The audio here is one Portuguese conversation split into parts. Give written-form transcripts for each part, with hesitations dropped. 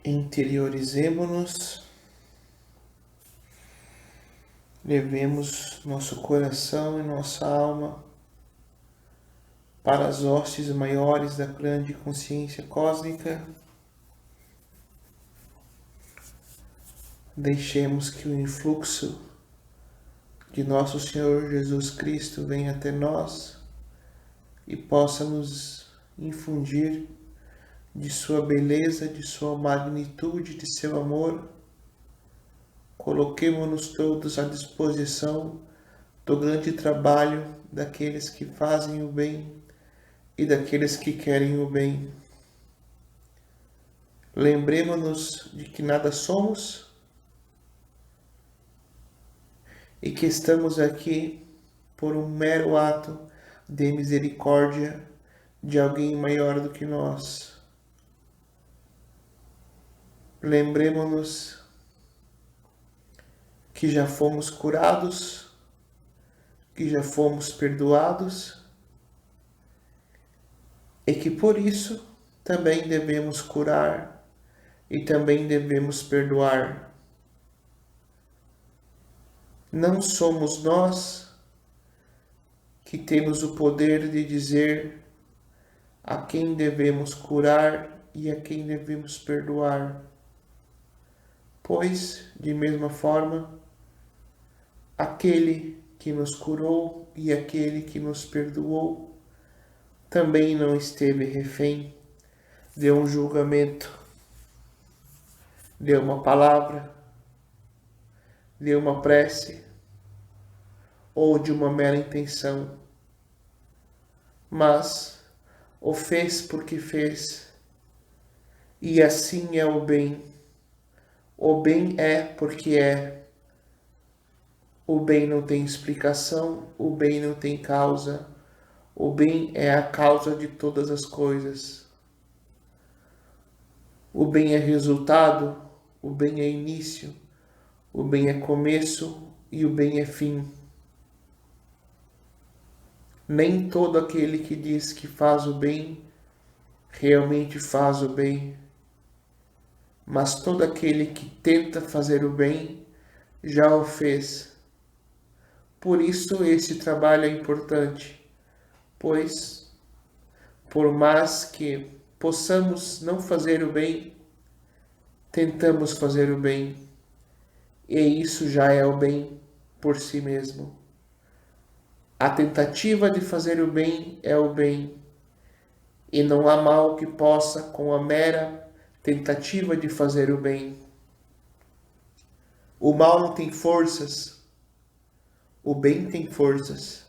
Interiorizemo-nos, levemos nosso coração e nossa alma para as hostes maiores da grande consciência cósmica. Deixemos que o influxo de nosso Senhor Jesus Cristo venha até nós e possa nos infundir de sua beleza, de sua magnitude, de seu amor. Coloquemo-nos todos à disposição do grande trabalho daqueles que fazem o bem e daqueles que querem o bem. Lembremo-nos de que nada somos e que estamos aqui por um mero ato de misericórdia de alguém maior do que nós. Lembremo-nos que já fomos curados, que já fomos perdoados e que por isso também devemos curar e também devemos perdoar. Não somos nós que temos o poder de dizer a quem devemos curar e a quem devemos perdoar, pois, de mesma forma, aquele que nos curou e aquele que nos perdoou também não esteve refém de um julgamento, de uma palavra, de uma prece ou de uma mera intenção, mas o fez porque fez, e assim é o bem. O bem é porque é. O bem não tem explicação, o bem não tem causa. O bem é a causa de todas as coisas. O bem é resultado, o bem é início, o bem é começo e o bem é fim. Nem todo aquele que diz que faz o bem realmente faz o bem, mas todo aquele que tenta fazer o bem já o fez. Por isso esse trabalho é importante, pois, por mais que possamos não fazer o bem, tentamos fazer o bem, e isso já é o bem por si mesmo. A tentativa de fazer o bem é o bem, e não há mal que possa com a mera tentativa de fazer o bem. O mal não tem forças, o bem tem forças.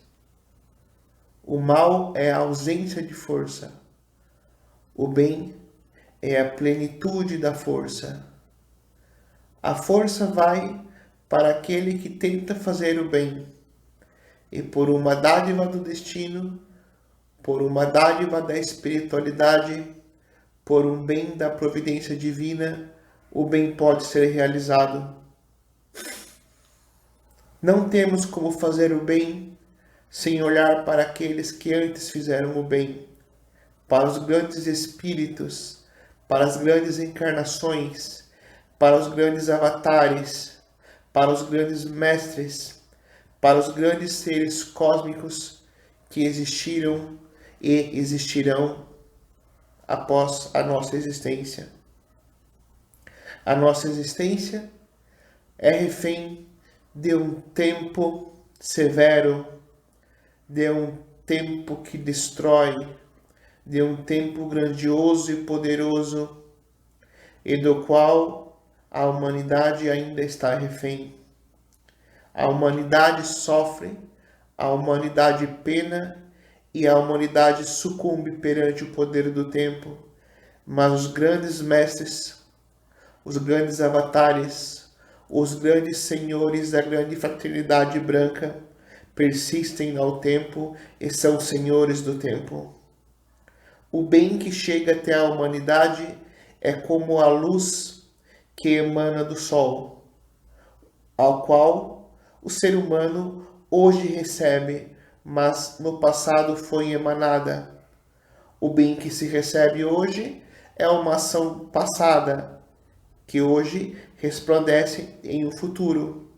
O mal é a ausência de força, o bem é a plenitude da força. A força vai para aquele que tenta fazer o bem, e por uma dádiva do destino, por uma dádiva da espiritualidade, por um bem da providência divina, o bem pode ser realizado. Não temos como fazer o bem sem olhar para aqueles que antes fizeram o bem, para os grandes espíritos, para as grandes encarnações, para os grandes avatares, para os grandes mestres, para os grandes seres cósmicos que existiram e existirão após a nossa existência. A nossa existência é refém de um tempo severo, de um tempo que destrói, de um tempo grandioso e poderoso, e do qual a humanidade ainda está refém. A humanidade sofre, a humanidade pena e a humanidade sucumbe perante o poder do tempo, mas os grandes mestres, os grandes avatares, os grandes senhores da grande fraternidade branca persistem ao tempo e são senhores do tempo. O bem que chega até a humanidade é como a luz que emana do sol, ao qual o ser humano hoje recebe, mas no passado foi emanada. O bem que se recebe hoje é uma ação passada que hoje resplandece em um futuro.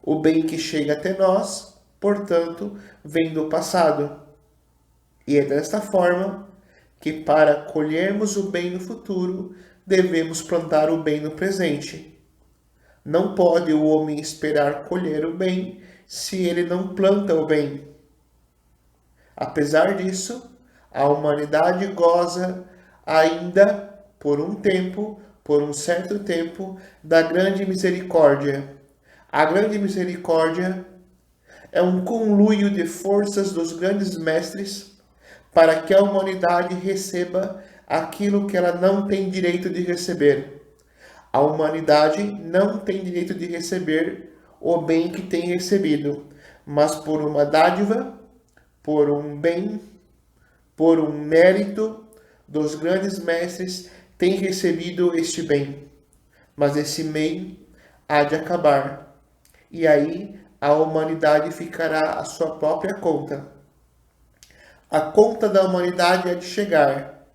O bem que chega até nós, portanto, vem do passado. E é desta forma que, para colhermos o bem no futuro, devemos plantar o bem no presente. Não pode o homem esperar colher o bem se ele não planta o bem. Apesar disso, a humanidade goza ainda por um certo tempo, da grande misericórdia. A grande misericórdia é um conluio de forças dos grandes mestres para que a humanidade receba aquilo que ela não tem direito de receber. A humanidade não tem direito de receber o bem que tem recebido, mas por uma dádiva, por um bem, por um mérito dos grandes mestres, tem recebido este bem. Mas esse bem há de acabar, e aí a humanidade ficará à sua própria conta. A conta da humanidade há de chegar,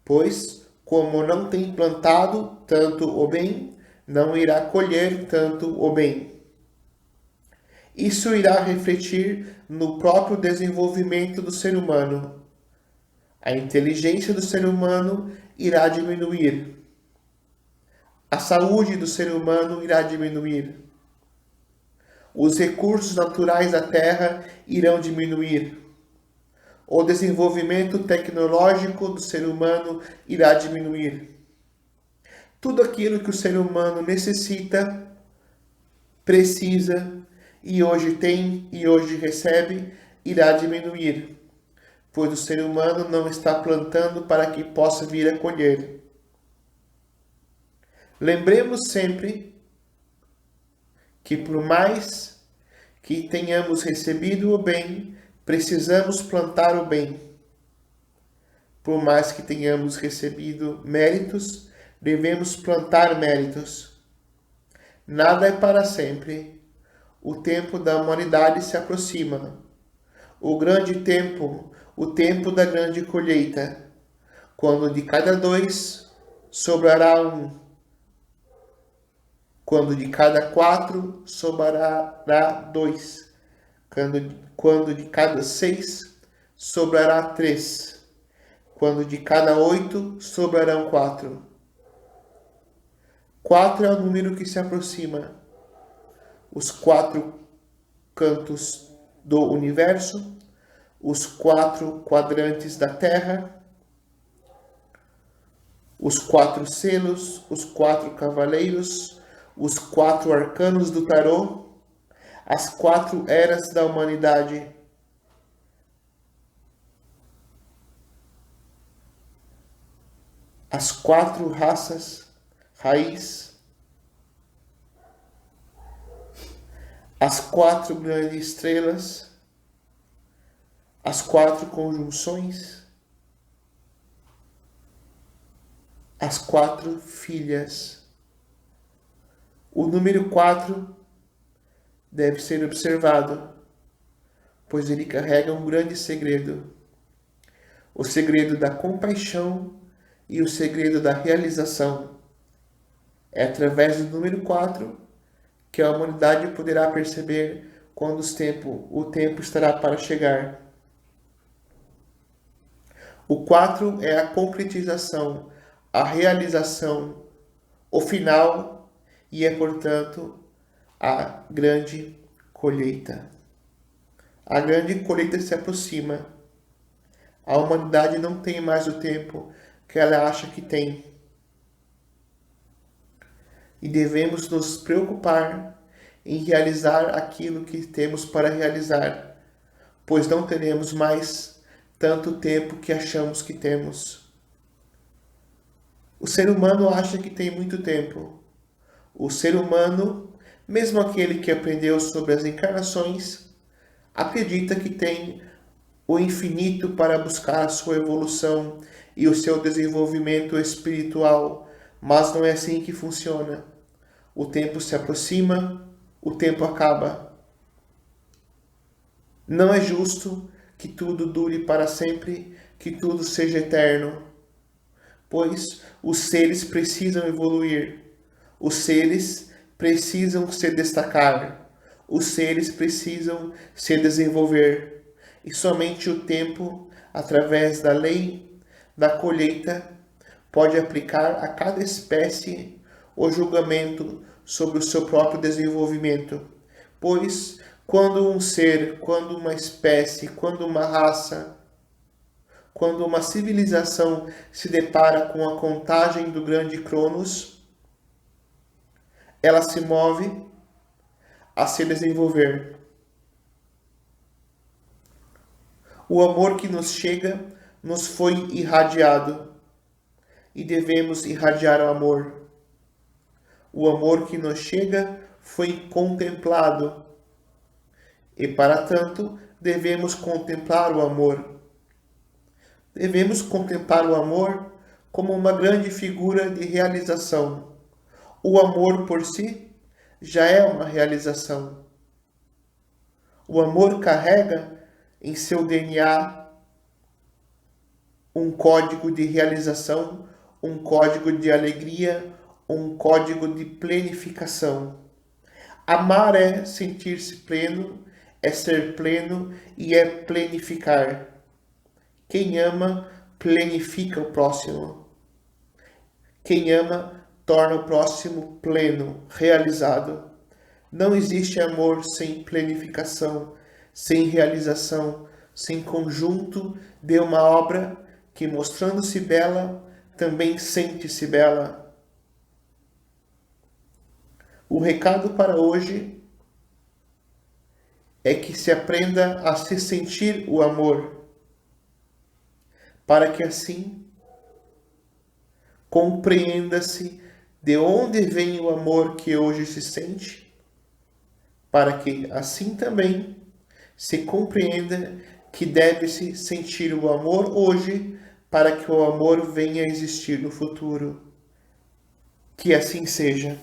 pois, como não tem plantado tanto o bem, não irá colher tanto o bem. Isso irá refletir no próprio desenvolvimento do ser humano. A inteligência do ser humano irá diminuir. A saúde do ser humano irá diminuir. Os recursos naturais da Terra irão diminuir. O desenvolvimento tecnológico do ser humano irá diminuir. Tudo aquilo que o ser humano necessita, precisa e hoje tem e hoje recebe, irá diminuir, pois o ser humano não está plantando para que possa vir a colher. Lembremos sempre que por mais que tenhamos recebido o bem, precisamos plantar o bem. Por mais que tenhamos recebido méritos, devemos plantar méritos. Nada é para sempre. O tempo da humanidade se aproxima. O grande tempo, o tempo da grande colheita, quando de cada 2 sobrará 1. Quando de cada 4 sobrará 2. Quando de cada 6 sobrará 3. Quando de cada 8 sobrarão 4. 4 é o número que se aproxima. Os 4 cantos do universo, os 4 quadrantes da Terra, os 4 selos, os 4 cavaleiros, os 4 arcanos do tarô, as 4 eras da humanidade. As 4 raças, raiz, as 4 grandes estrelas, as 4 conjunções, as 4 filhas. O número 4 deve ser observado, pois ele carrega um grande segredo. O segredo da compaixão e o segredo da realização. É através do número 4 que a humanidade poderá perceber quando o tempo estará para chegar. O 4 é a concretização, a realização, o final e é, portanto, a grande colheita. A grande colheita se aproxima. A humanidade não tem mais o tempo que ela acha que tem. E devemos nos preocupar em realizar aquilo que temos para realizar, pois não teremos mais tanto tempo que achamos que temos. O ser humano acha que tem muito tempo. O ser humano, mesmo aquele que aprendeu sobre as encarnações, acredita que tem o infinito para buscar a sua evolução e o seu desenvolvimento espiritual, mas não é assim que funciona. O tempo se aproxima, o tempo acaba. Não é justo que tudo dure para sempre, que tudo seja eterno, pois os seres precisam evoluir. Os seres precisam se destacar, os seres precisam se desenvolver, e somente o tempo, através da lei da colheita, pode aplicar a cada espécie o julgamento sobre o seu próprio desenvolvimento. Pois, quando um ser, quando uma espécie, quando uma raça, quando uma civilização se depara com a contagem do grande Cronos, ela se move a se desenvolver. O amor que nos chega nos foi irradiado e devemos irradiar o amor. O amor que nos chega foi contemplado e, para tanto, devemos contemplar o amor. Devemos contemplar o amor como uma grande figura de realização. O amor por si já é uma realização. O amor carrega em seu DNA um código de realização, um código de alegria, um código de plenificação. Amar é sentir-se pleno, é ser pleno e é plenificar. Quem ama, plenifica o próximo. Quem ama, torna o próximo pleno, realizado. Não existe amor sem plenificação, sem realização, sem conjunto de uma obra que, mostrando-se bela, também sente-se bela. O recado para hoje é que se aprenda a se sentir o amor, para que assim compreenda-se de onde vem o amor que hoje se sente, para que assim também se compreenda que deve-se sentir o amor hoje, para que o amor venha a existir no futuro. Que assim seja.